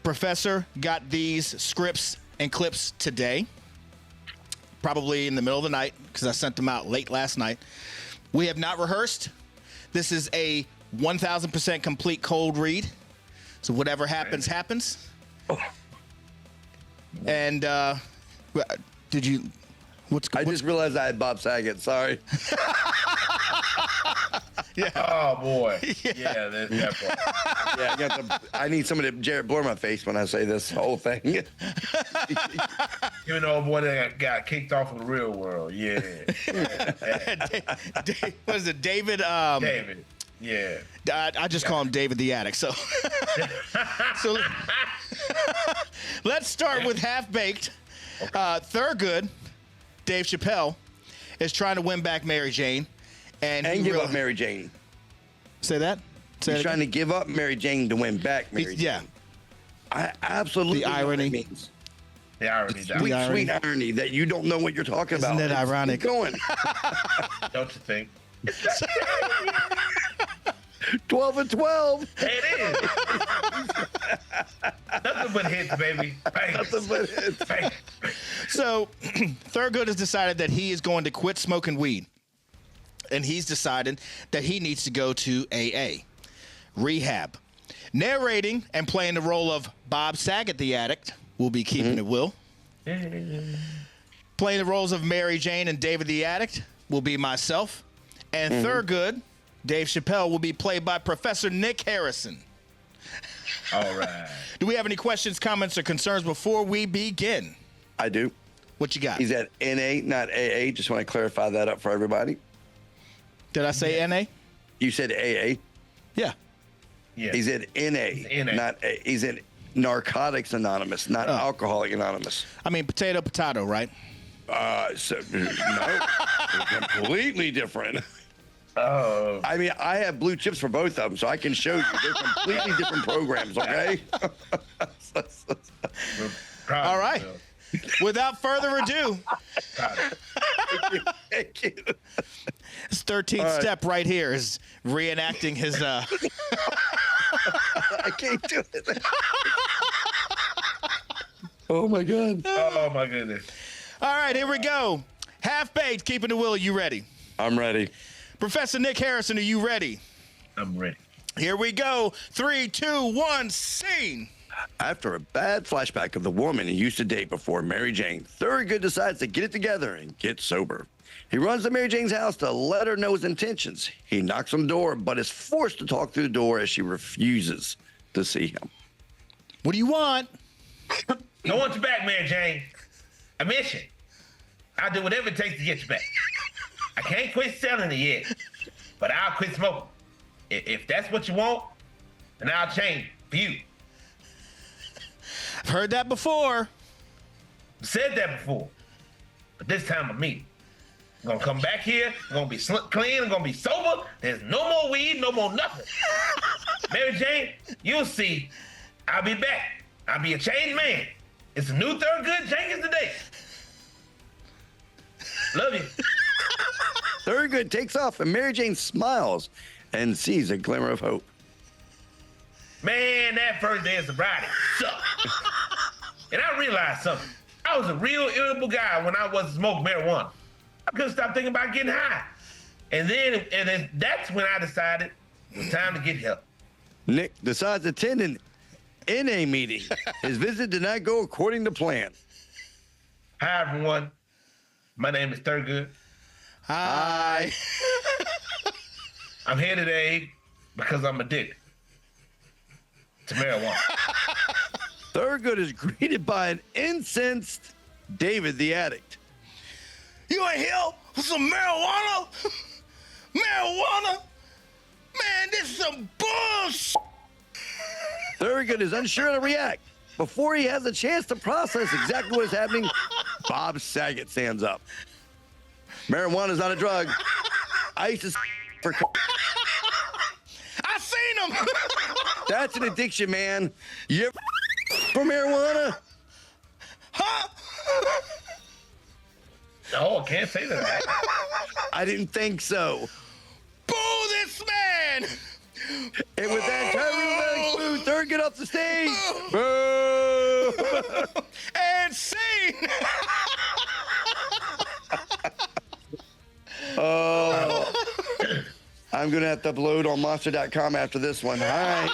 Professor got these scripts and clips today, probably in the middle of the night, because I sent them out late last night. We have not rehearsed. This is a 1,000% complete cold read. So whatever happens, happens. And I just realized I had Bob Saget. Sorry. Yeah. Oh boy. Yeah, that's that part. Yeah, I need somebody to Jared blur my face when I say this whole thing. You know, boy that got kicked off of the real world. Yeah. What is it, David? David. Yeah. I just call him David the Addict. So let's start with Half Baked. Thurgood, Dave Chappelle, is trying to win back Mary Jane. And give up Mary Jane. Say that? He's trying to give up Mary Jane to win back Mary Jane. Yeah. I absolutely the irony. know what that means. The irony, Sweet, sweet irony that you don't know what you're talking about. Isn't it ironic? Keep going. don't you think? 12 and 12. It is. Nothing but hits, baby. Bangers. Nothing but hits. Bangers. So, Thurgood has decided that he is going to quit smoking weed. And he's decided that he needs to go to AA, rehab. Narrating and playing the role of Bob Saget, the addict, will be KeepinitWill. Playing the roles of Mary Jane and David the addict will be myself. And Thurgood, Dave Chappelle, will be played by Professor Nick Harrison. All right. Do we have any questions, comments, or concerns before we begin? I do. What you got? He's at NA, not AA. Just want to clarify that up for everybody. Did I say NA? You said AA. Yeah. Yeah. He's at NA, not A. He's at Narcotics Anonymous, not Alcoholic Anonymous. I mean, potato, right? So, no, completely different. Oh. I mean, I have blue chips for both of them, so I can show you. They're completely different programs, okay? All right. Without further ado, Thank you. his 13th step right here is reenacting his. I can't do it. Oh, my God. Oh, my goodness. All right, here we go. Half-baked, KeepinitWill, you ready? I'm ready. Professor Nick Harrison, are you ready? I'm ready. Here we go. 3, 2, 1, scene. After a bad flashback of the woman he used to date before Mary Jane, Thurgood decides to get it together and get sober. He runs to Mary Jane's house to let her know his intentions. He knocks on the door, but is forced to talk through the door as she refuses to see him. What do you want? I want you back, Mary Jane. I miss you. I'll do whatever it takes to get you back. I can't quit selling it yet, but I'll quit smoking. If that's what you want, then I'll change for you. I've heard that before. I've said that before, but this time I'm me. I'm gonna come back here. I'm gonna be clean. I'm gonna be sober. There's no more weed, no more nothing. Mary Jane, you'll see. I'll be back. I'll be a changed man. It's a new Thurgood Jenkins today. Love you. Thurgood takes off, and Mary Jane smiles and sees a glimmer of hope. Man, that first day of sobriety sucked. And I realized something. I was a real irritable guy when I wasn't smoking marijuana. I couldn't stop thinking about getting high. And then that's when I decided it was time to get help. Nick decides to attend an NA meeting. His visit did not go according to plan. Hi, everyone. My name is Thurgood. Hi. I'm here today because I'm addicted to marijuana. Thurgood is greeted by an incensed David the addict. You ain't here for some marijuana? Marijuana? Man, this is some bullshit. Thurgood is unsure how to react. Before he has a chance to process exactly what is happening, Bob Saget stands up. Marijuana is not a drug. I used to for. I seen him. That's an addiction, man. You ever for marijuana? Huh? No, I can't say that. I didn't think so. Boo this man. And with that terrible boo, Thurgood off the stage. Boo! And scene. Oh, I'm gonna have to upload on monster.com after this one. Hi.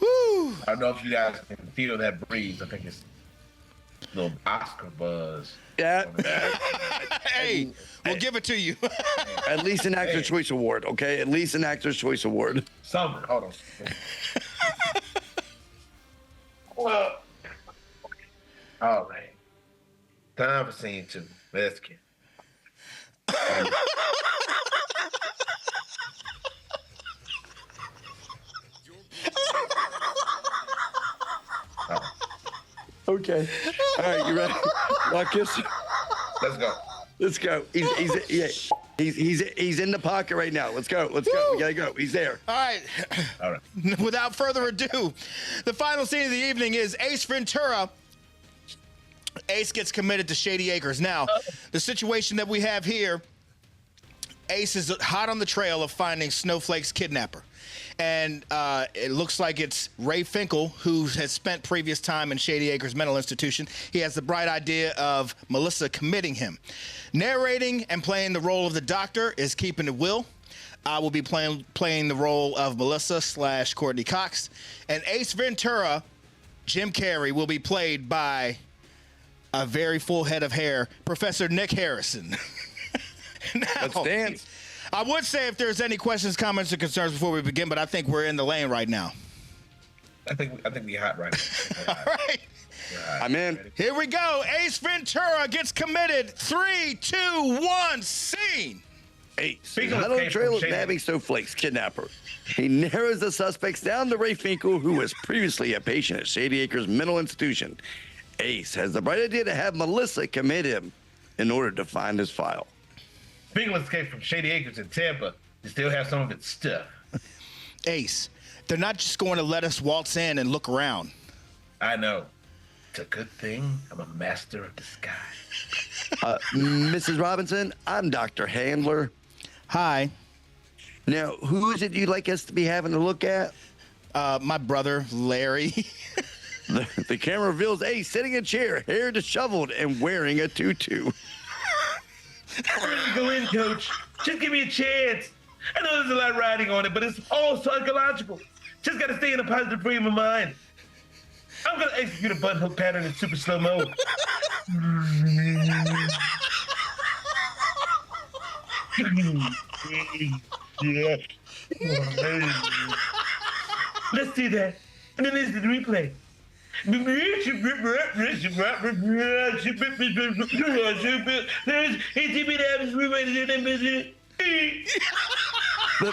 Woo. I don't know if you guys can feel that breeze. I think it's a little Oscar buzz. Yeah. Hey, we'll give it to you. At least an Actor's Choice Award, okay? At least an Actor's Choice Award. Something. Hold on. Well, all right. Time for scene 2. Let's get. Okay. All right, you ready? Rukus? Let's go. Let's go. Yeah. He's in the pocket right now. Let's go. Let's go. We gotta go. He's there. All right. All right. Without further ado, the final scene of the evening is Ace Ventura. Ace gets committed to Shady Acres. Now, the situation that we have here, Ace is hot on the trail of finding Snowflake's kidnapper. And it looks like it's Ray Finkel, who has spent previous time in Shady Acres Mental Institution. He has the bright idea of Melissa committing him. Narrating and playing the role of the doctor is KeepinitWill. I will be playing the role of Melissa / Courtney Cox. And Ace Ventura, Jim Carrey, will be played by a very full head of hair, Professor Nick Harrison. Now, Let's dance. I would say if there's any questions, comments, or concerns before we begin, but I think we're in the lane right now. I think we're hot right now. All right. I'm in. Here we go. Ace Ventura gets committed. 3, 2, 1, scene. Ace. Speaking of Hot on the Ace trail from of Shady- nabbing Snowflake's kidnapper. He narrows the suspects down to Ray Finkel, who was previously a patient at Shady Acres Mental Institution. Ace has the bright idea to have Melissa commit him in order to find his file. Speaking of escape from Shady Acres in Tampa, you still have some of its stuff. Ace, they're not just going to let us waltz in and look around. I know. It's a good thing I'm a master of disguise. Mrs. Robinson, I'm Dr. Handler. Hi. Now, who is it you'd like us to be having a look at? My brother, Larry. The camera reveals Ace sitting in a chair, hair disheveled, and wearing a tutu. I'm ready to go in, coach. Just give me a chance. I know there's a lot riding on it, but it's all psychological. Just got to stay in a positive frame of mind. I'm going to execute a button hook pattern in super slow mo. Yeah. Let's do that. And then there's the replay. The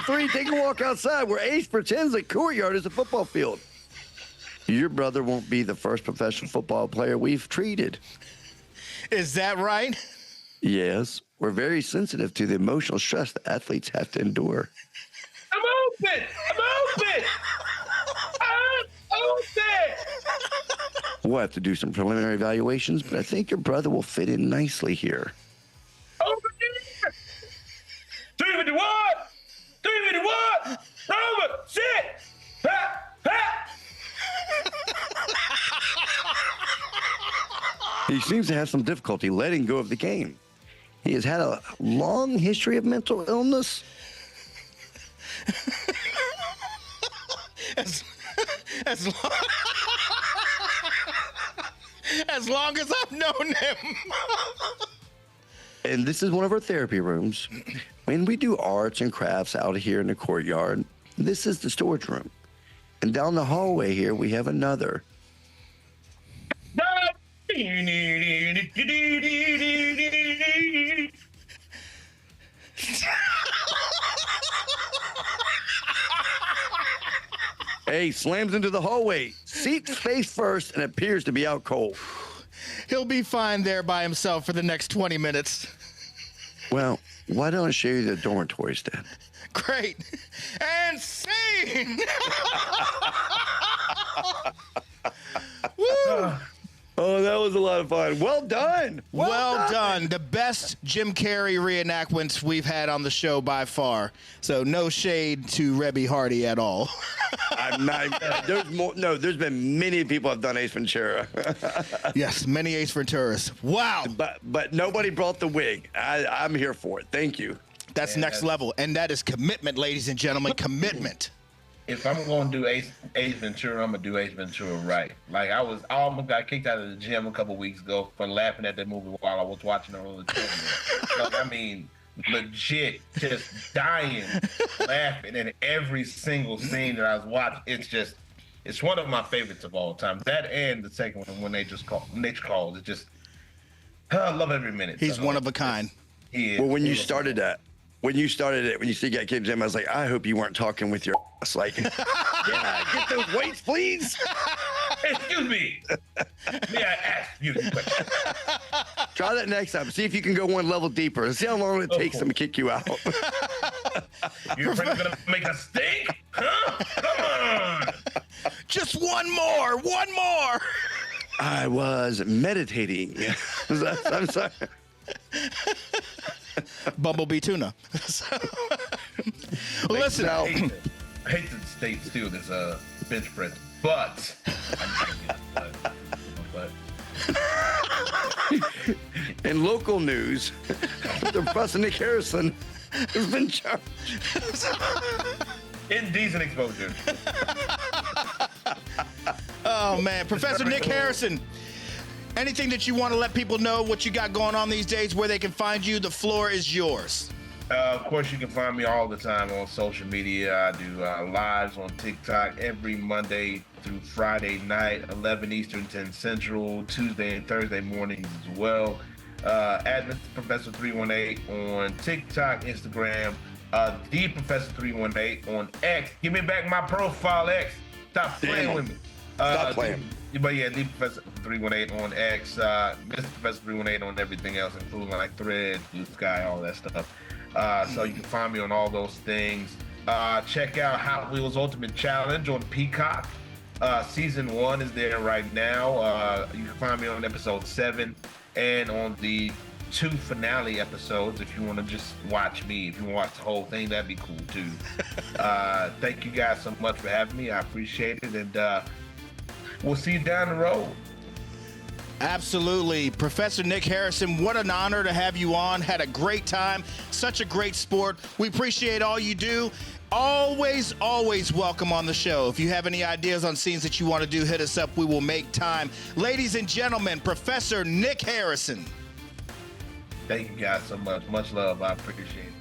three take a walk outside where Ace pretends the courtyard is a football field. Your brother won't be the first professional football player we've treated. Is that right? Yes, we're very sensitive to the emotional stress that athletes have to endure. I'm open! We'll have to do some preliminary evaluations, but I think your brother will fit in nicely here. Over here! 351! 351! Over! Sit! Ha! Ha! He seems to have some difficulty letting go of the game. He has had a long history of mental illness. As long as I've known him. And this is one of our therapy rooms. When we do arts and crafts out here in the courtyard, this is the storage room. And down the hallway here, we have another. Ace slams into the hallway, seats face first, and appears to be out cold. He'll be fine there by himself for the next 20 minutes. Well, why don't I show you the dormitories then? Great. And scene! Woo! Oh, that was a lot of fun. Well done. Well done. The best Jim Carrey reenactments we've had on the show by far. So no shade to Rebby Hardy at all. I'm not. There's more. No, there's been many people have done Ace Ventura. Yes, many Ace Venturas. Wow. But nobody brought the wig. I'm here for it. Thank you. That's next level. And that is commitment, ladies and gentlemen. Commitment. If I'm going to do Ace Ventura, I'm going to do Ace Ventura right. Like, I almost got kicked out of the gym a couple weeks ago for laughing at that movie while I was watching it on the television. Like, I mean, legit, just dying, laughing at every single scene that I was watching. It's one of my favorites of all time. That and the second one, when Nature Calls. It's just, I love every minute. He's one of a kind. He is. Well, when you started it, when you see got kids in, I was like, I hope you weren't talking with your ass. Like, can I get those weights, please? Excuse me. May I ask you a question? Try that next time. See if you can go one level deeper. See how long it takes them to kick you out. You're afraid it's gonna make us stink? Huh? Come on. Just one more. I was meditating. I'm sorry. Bumblebee tuna. Well, listen. Now, I hate to state still this bench press, but in local news, Professor Nick Harrison has been charged. indecent exposure. Oh man, Professor Nick Harrison. Anything that you want to let people know what you got going on these days, where they can find you, the floor is yours. Of course, you can find me all the time on social media. I do lives on TikTok every Monday through Friday night, 11 Eastern, 10 Central, Tuesday and Thursday mornings as well. At Professor 318 on TikTok, Instagram, the Professor 318 on X. Give me back my profile, X. Stop playing with me. Stop playing. But yeah, the Professor 318 on X, Mr. Professor 318 on everything else, including like Threads, Blue Sky, all that stuff. So you can find me on all those things. Check out Hot Wheels Ultimate Challenge on Peacock. Season 1 is there right now. You can find me on episode 7 and on the 2 finale episodes. If you want to just watch me, if you want to watch the whole thing, that'd be cool too. Thank you guys so much for having me. I appreciate it, and we'll see you down the road. Absolutely. Professor Nick Harrison, what an honor to have you on. Had a great time. Such a great sport. We appreciate all you do. Always, always welcome on the show. If you have any ideas on scenes that you want to do, hit us up. We will make time. Ladies and gentlemen, Professor Nick Harrison. Thank you guys so much. Much love. I appreciate it.